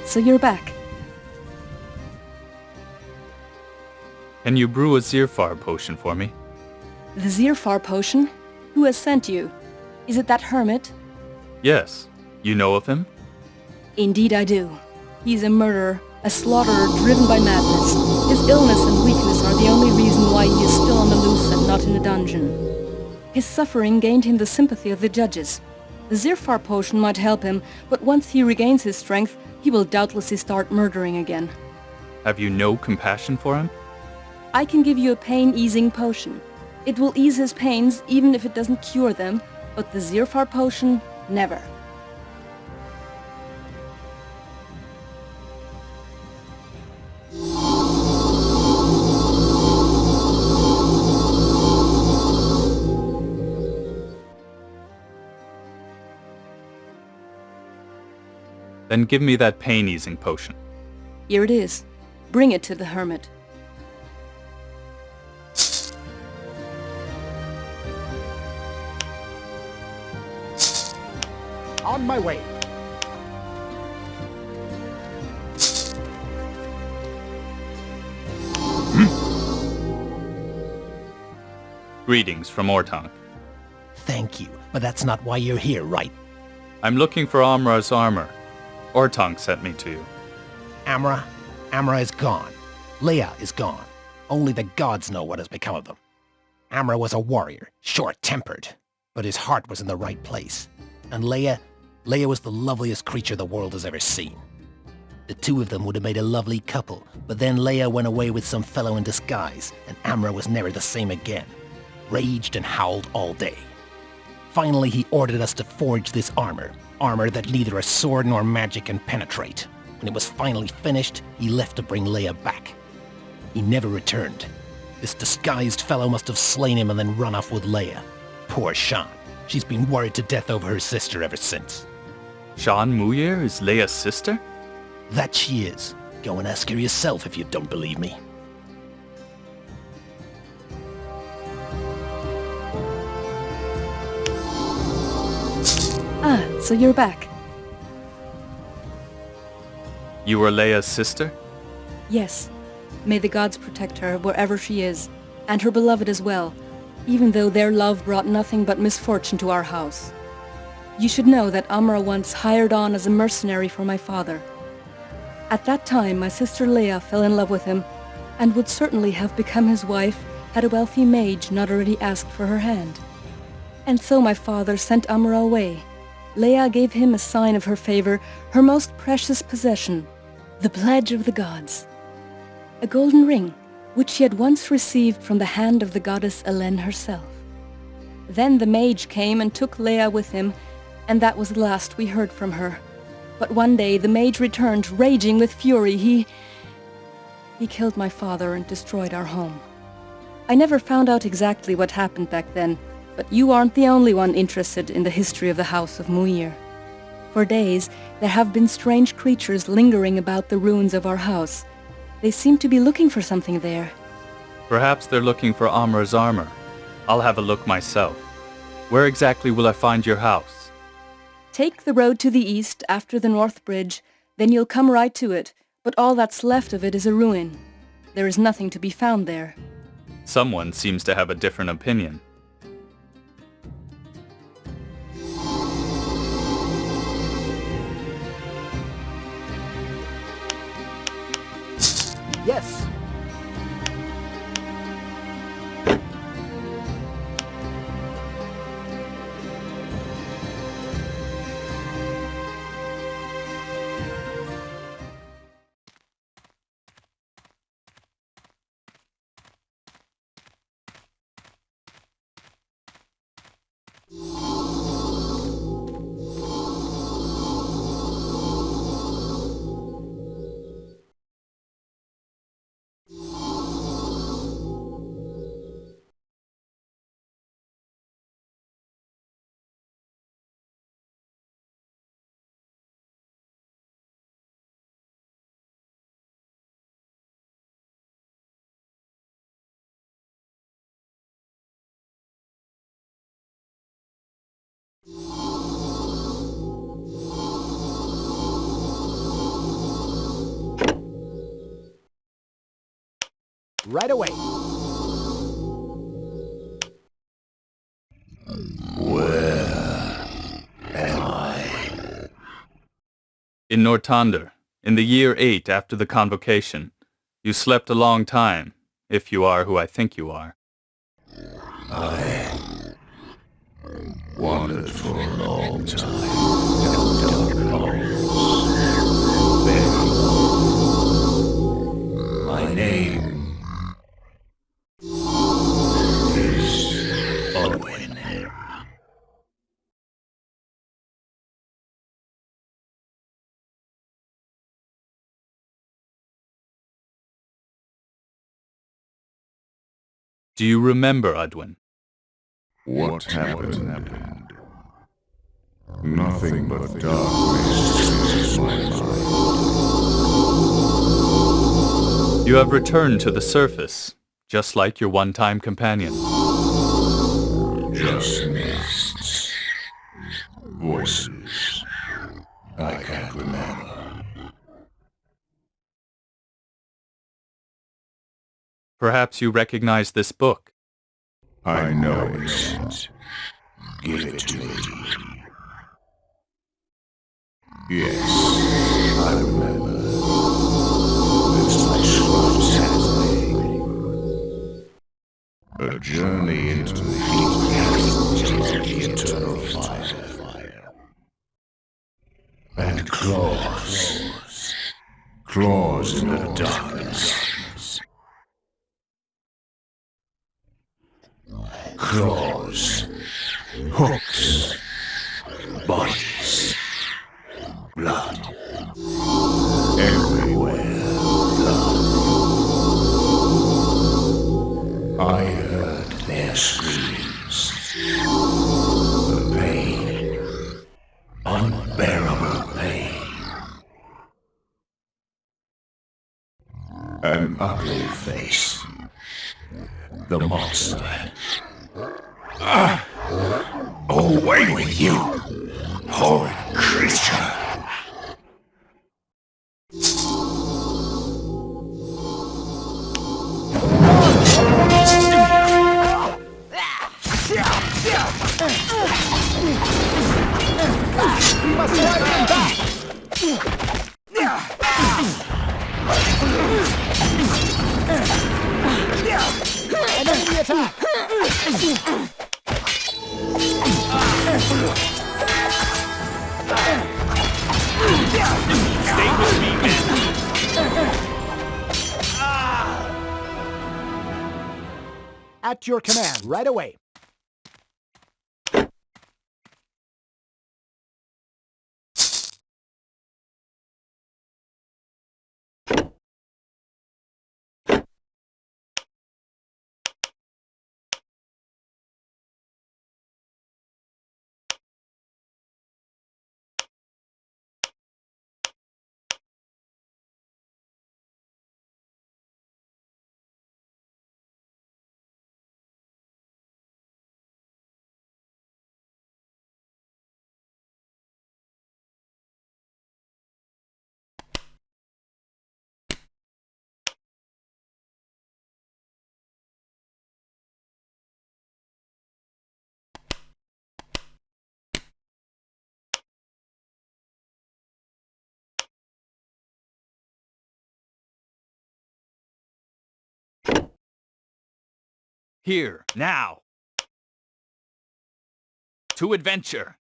so you're back. Can you brew a Zirfar potion for me? The Zirfar potion? Who has sent you? Is it that hermit? Yes. You know of him? Indeed I do. He's a murderer, a slaughterer driven by madness. His illness and weakness are the only reason why he is still on the loose and not in a dungeon. His suffering gained him the sympathy of the judges. The Zirfar potion might help him, but once he regains his strength, he will doubtlessly start murdering again. Have you no compassion for him? I can give you a pain-easing potion. It will ease his pains even if it doesn't cure them, but the Zirfar potion, never. Then give me that pain-easing potion. Here it is. Bring it to the hermit. On my way. Greetings from Ortank. Thank you, but that's not why you're here, right? I'm looking for Amra's armor. Ortank sent me to you. Amra is gone. Leia is gone. Only the gods know what has become of them. Amra was a warrior, short-tempered, but his heart was in the right place. And Leia was the loveliest creature the world has ever seen. The two of them would have made a lovely couple, but then Leia went away with some fellow in disguise, and Amra was never the same again. Raged and howled all day. Finally, he ordered us to forge this armor that neither a sword nor magic can penetrate. When it was finally finished, he left to bring Leia back. He never returned. This disguised fellow must have slain him and then run off with Leia. Poor Shan. She's been worried to death over her sister ever since. Shan Muyir is Leia's sister? That she is. Go and ask her yourself if you don't believe me. Ah, so you're back. You were Leia's sister? Yes. May the gods protect her wherever she is, and her beloved as well, even though their love brought nothing but misfortune to our house. You should know that Amra once hired on as a mercenary for my father. At that time, my sister Leia fell in love with him, and would certainly have become his wife had a wealthy mage not already asked for her hand. And so my father sent Amra away. Leia gave him a sign of her favor, her most precious possession, the pledge of the gods. A golden ring, which she had once received from the hand of the goddess Elen herself. Then the mage came and took Leia with him, and that was the last we heard from her. But one day the mage returned, raging with fury. He killed my father and destroyed our home. I never found out exactly what happened back then, but you aren't the only one interested in the history of the House of Muir. For days, there have been strange creatures lingering about the ruins of our house. They seem to be looking for something there. Perhaps they're looking for Amra's armor. I'll have a look myself. Where exactly will I find your house? Take the road to the east after the North Bridge, then you'll come right to it, but all that's left of it is a ruin. There is nothing to be found there. Someone seems to have a different opinion. Yes. right away. Where am I? In Nortander, in the year 8 after the convocation, you slept a long time, if you are who I think you are. I wandered for a long time. Dark halls. My name is Owen. Do you remember, Udwin? What happened? Nothing but darkness fills my mind. You have returned to the surface, just like your one-time companion. Just mists. Voices. I can't remember. Perhaps you recognize this book. I know it. Give it to me. Yes, I remember. It's my scribe's handwriting. A journey into the heat of the eternal fire. And claws. Claws in the darkness. Claws. Hooks. Bodies. Blood. Everywhere blood. I heard their screams. The pain. Unbearable pain. An ugly face. The monster. Away with you, horrid creature! We must drive them back! Enemy attack! Stay with me, men. At your command, right away. Here, now. To adventure.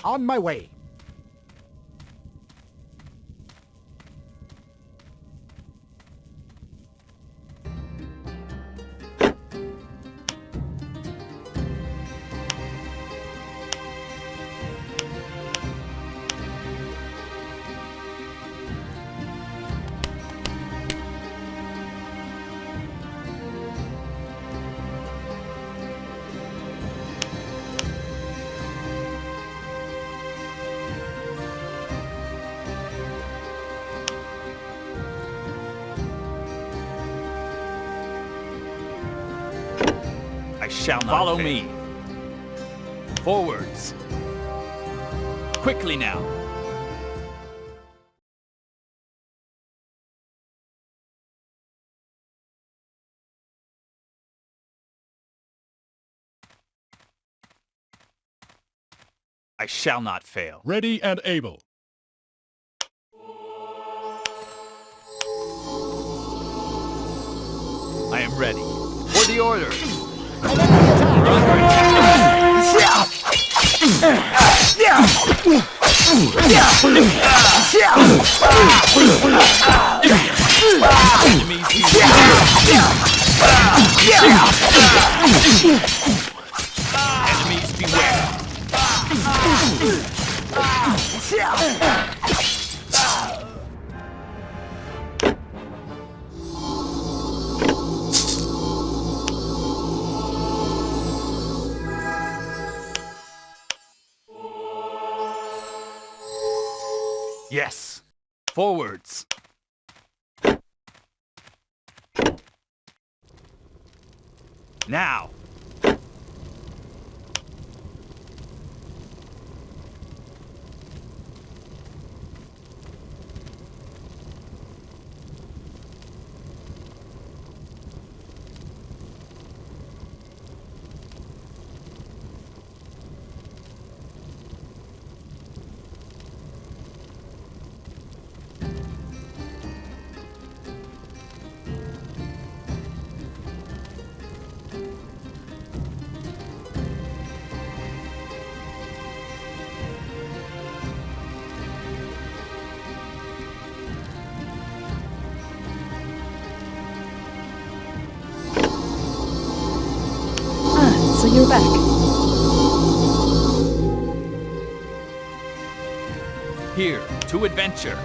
On my way. I shall not Follow fail. me. Forwards. Quickly now. I shall not fail. Ready and able. I am ready. For the order. Enemies beware. Yes. Forwards. Now. So you're back. Here, to adventure.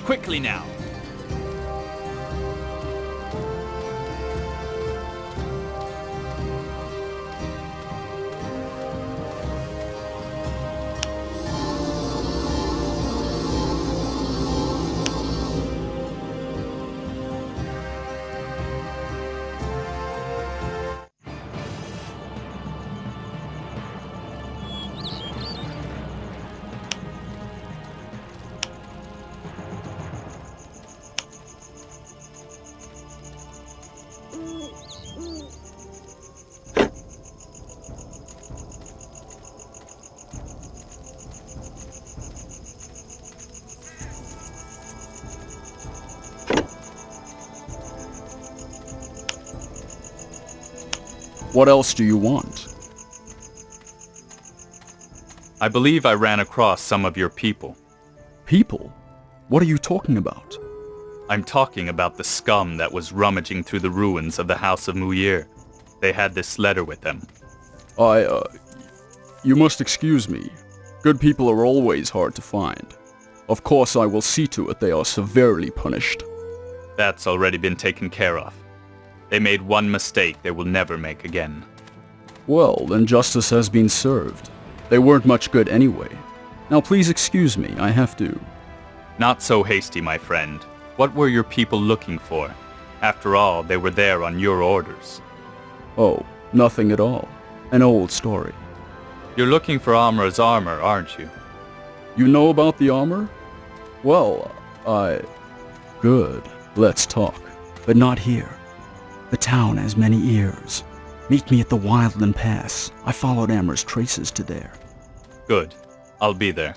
Quickly now. What else do you want? I believe I ran across some of your people. People? What are you talking about? I'm talking about the scum that was rummaging through the ruins of the House of Muyir. They had this letter with them. You must excuse me. Good people are always hard to find. Of course I will see to it they are severely punished. That's already been taken care of. They made one mistake they will never make again. Well, then justice has been served. They weren't much good anyway. Now please excuse me, I have to... Not so hasty, my friend. What were your people looking for? After all, they were there on your orders. Oh, nothing at all. An old story. You're looking for Amra's armor, aren't you? You know about the armor? Well, Good. Let's talk. But not here. The town has many ears. Meet me at the Wildland Pass. I followed Amra's traces to there. Good. I'll be there.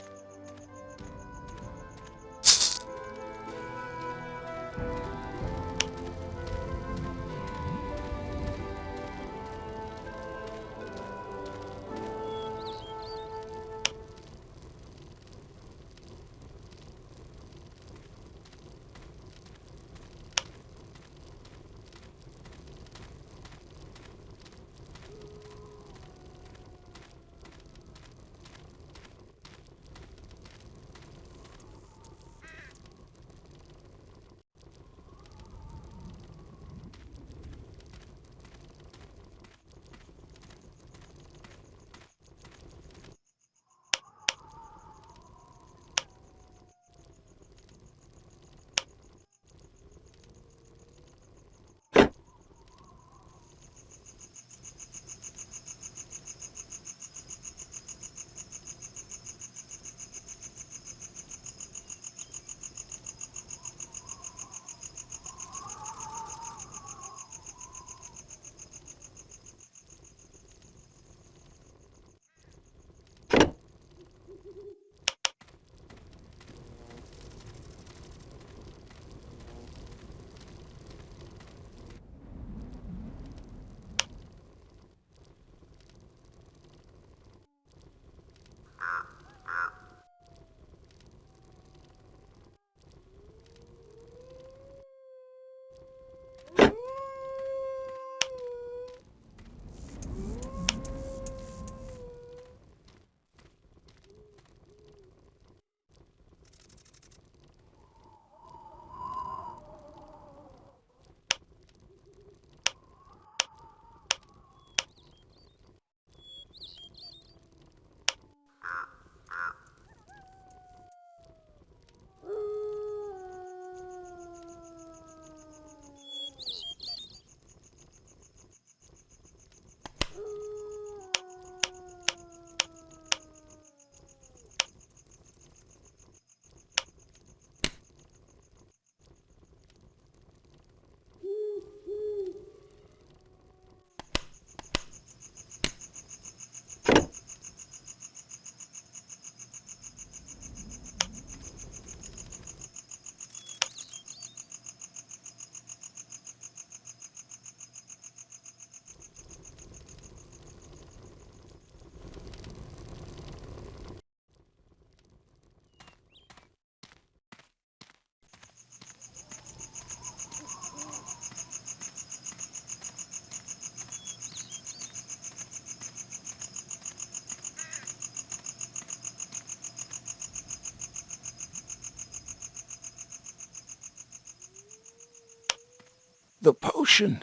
The potion.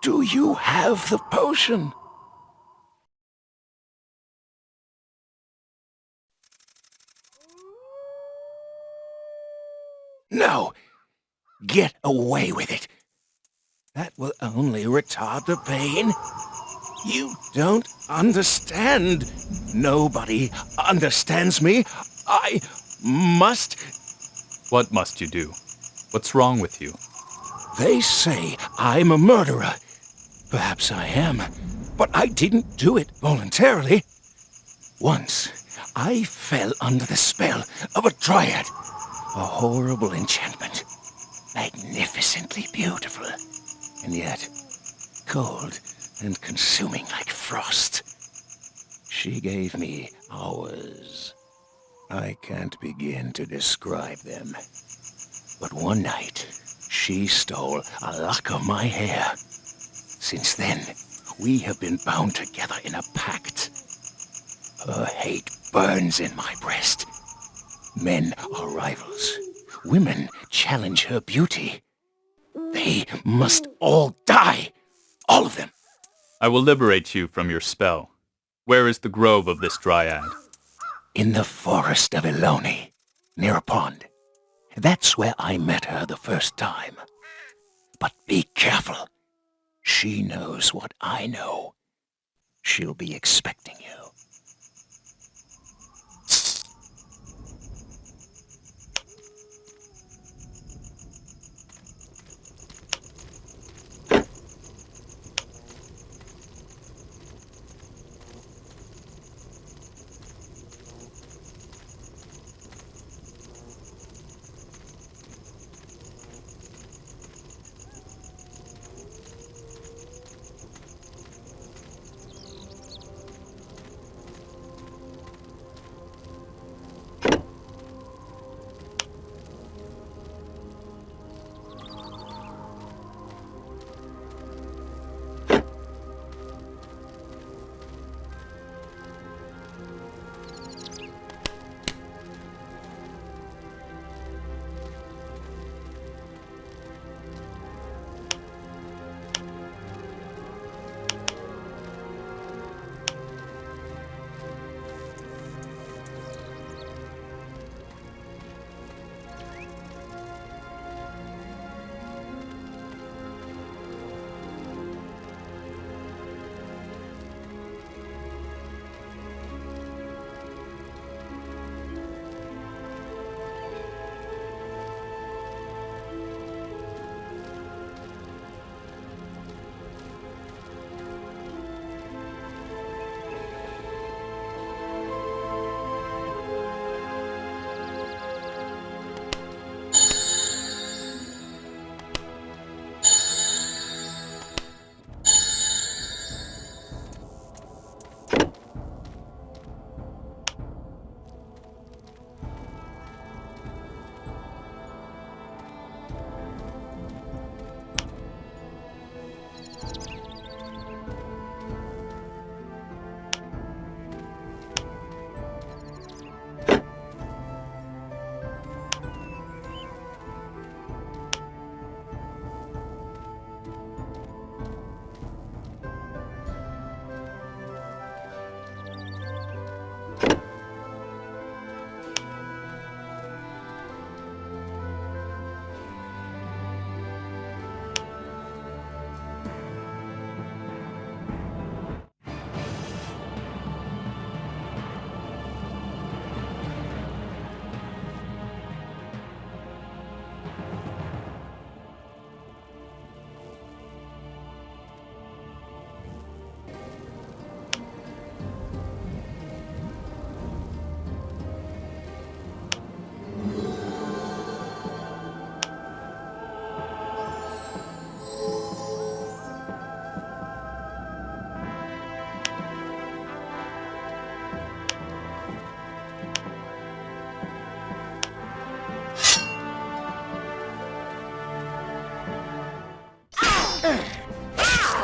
Do you have the potion? No! Get away with it! That will only retard the pain. You don't understand. Nobody understands me. I must... What must you do? What's wrong with you? They say I'm a murderer. Perhaps I am, but I didn't do it voluntarily. Once, I fell under the spell of a dryad. A horrible enchantment. Magnificently beautiful, and yet cold and consuming like frost. She gave me hours. I can't begin to describe them. But one night, she stole a lock of my hair. Since then, we have been bound together in a pact. Her hate burns in my breast. Men are rivals. Women challenge her beauty. They must all die. All of them. I will liberate you from your spell. Where is the grove of this dryad? In the forest of Eloni, near a pond. That's where I met her the first time. But be careful. She knows what I know. She'll be expecting you.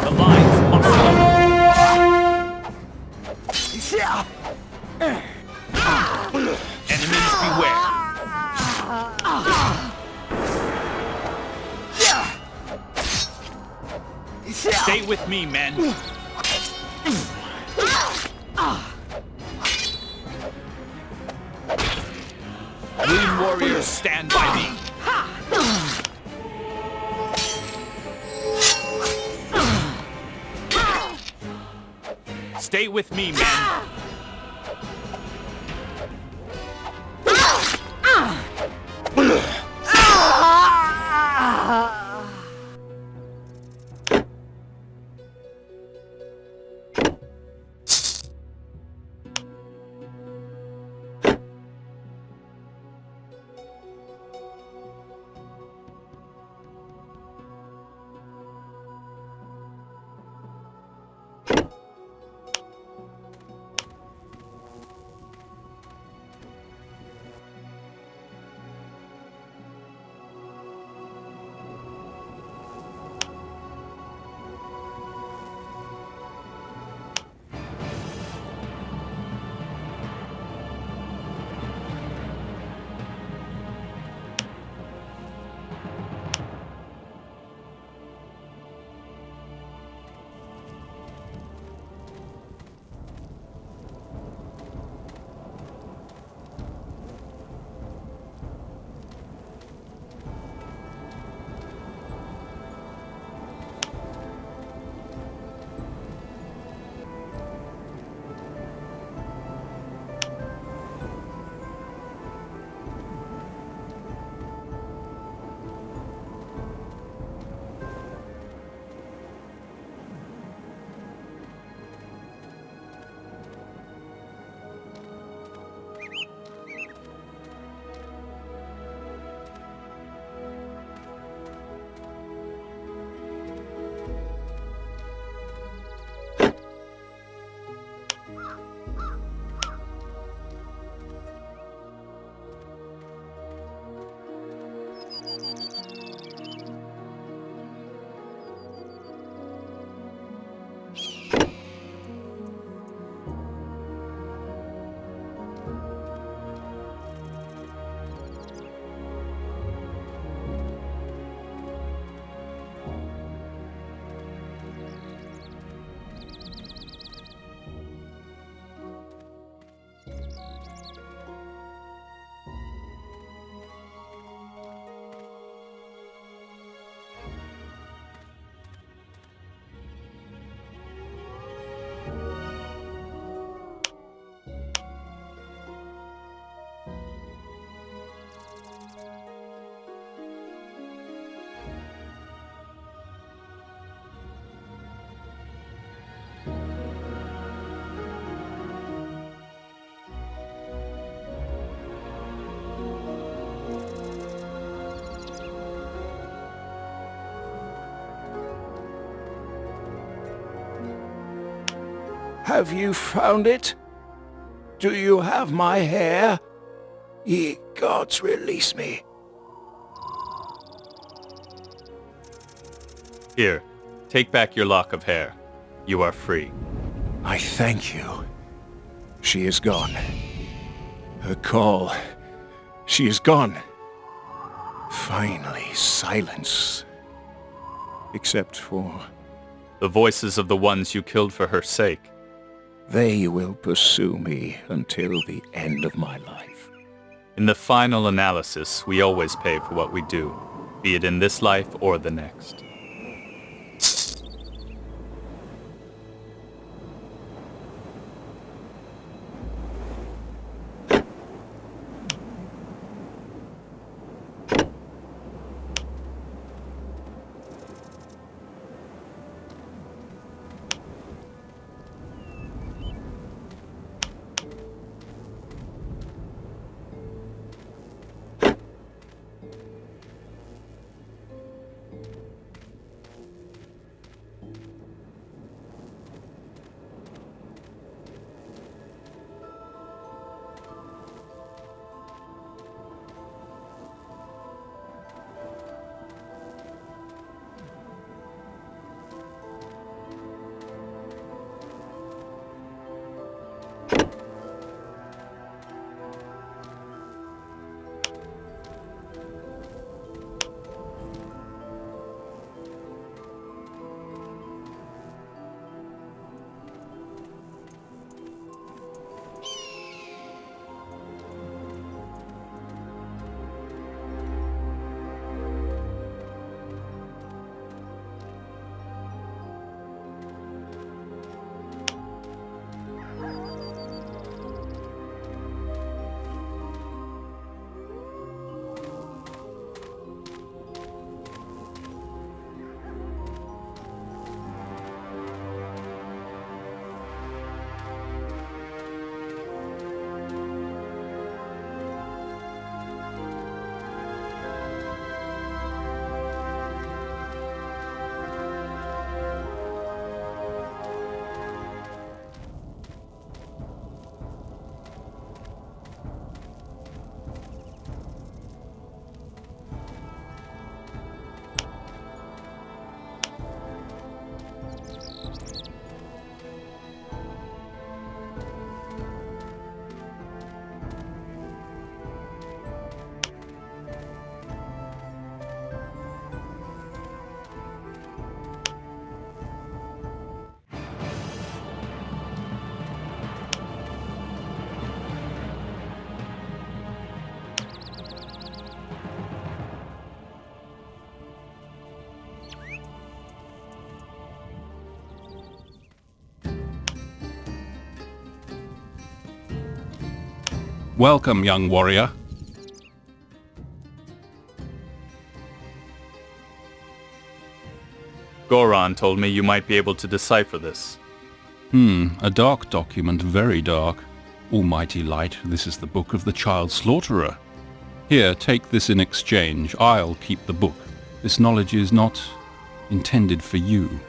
The lines are enemies beware. Stay with me, men. Green warriors, stand by me. Stay with me, men. Have you found it? Do you have my hair? Ye gods, release me. Here, take back your lock of hair. You are free. I thank you. She is gone. Her call. She is gone. Finally, silence. Except for... The voices of the ones you killed for her sake. they will pursue me until the end of my life. In the final analysis, we always pay for what we do, be it in this life or the next. Welcome, young warrior. Goron told me you might be able to decipher this. A dark document, very dark. Almighty Light, this is the book of the child slaughterer. Here, take this in exchange. I'll keep the book. This knowledge is not intended for you.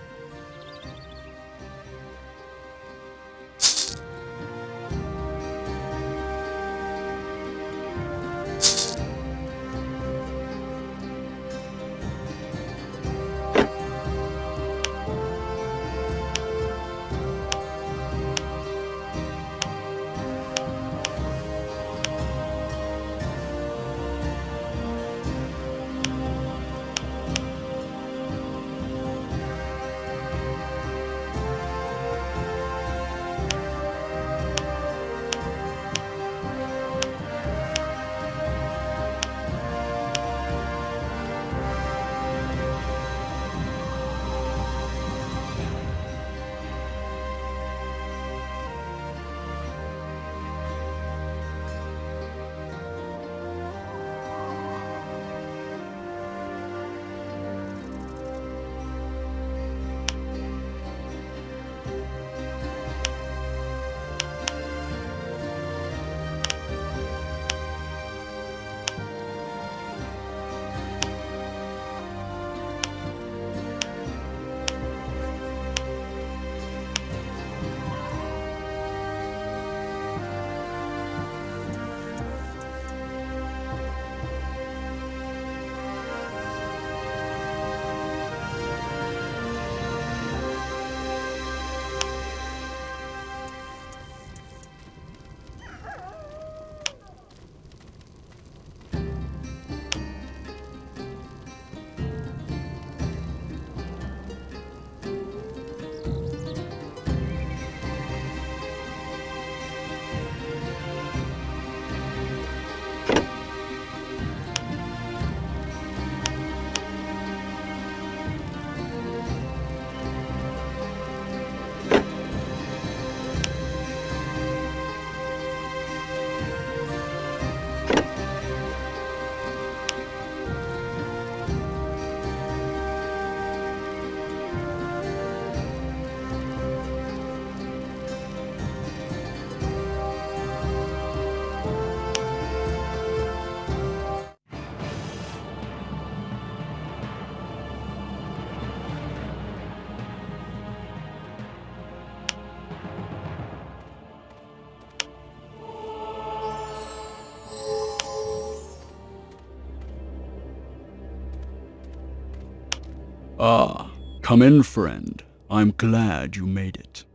Ah, come in, friend. I'm glad you made it.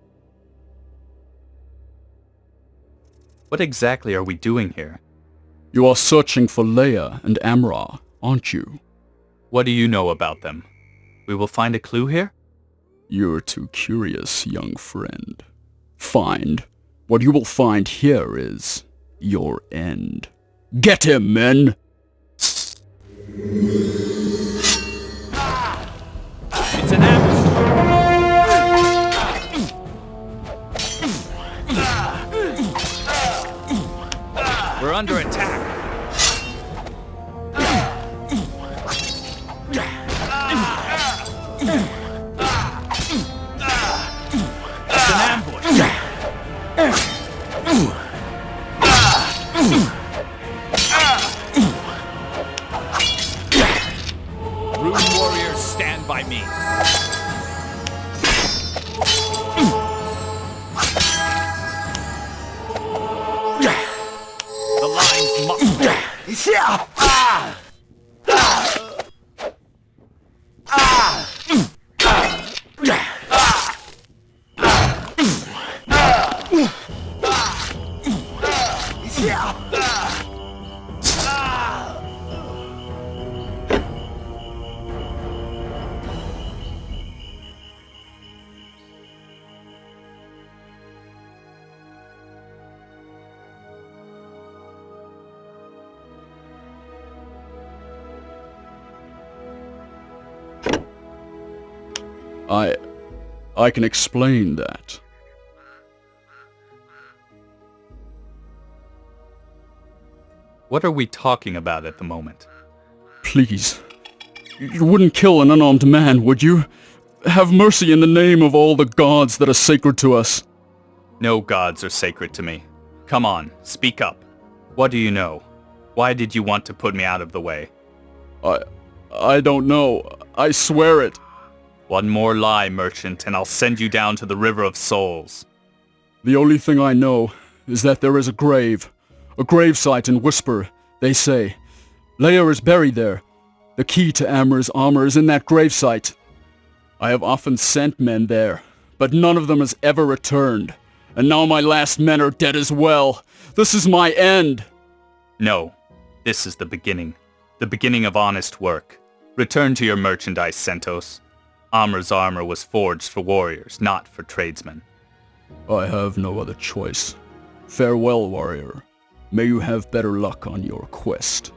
What exactly are we doing here? You are searching for Leia and Amra, aren't you? What do you know about them? We will find a clue here? You're too curious, young friend. What you will find here is your end. Get him, men! It's an ambush! We're under attack! It's an ambush! Rune warriors, stand by me! The lines must... I can explain that. What are we talking about at the moment? Please. You wouldn't kill an unarmed man, would you? Have mercy in the name of all the gods that are sacred to us. No gods are sacred to me. Come on, speak up. What do you know? Why did you want to put me out of the way? I don't know. I swear it. One more lie, merchant, and I'll send you down to the River of Souls. The only thing I know is that there is a gravesite in Whisper, they say. Leia is buried there. The key to Amra's armor is in that gravesite. I have often sent men there, but none of them has ever returned. And now my last men are dead as well. This is my end. No, this is the beginning. The beginning of honest work. Return to your merchandise, Centos. Amra's armor was forged for warriors, not for tradesmen. I have no other choice. Farewell, warrior. May you have better luck on your quest.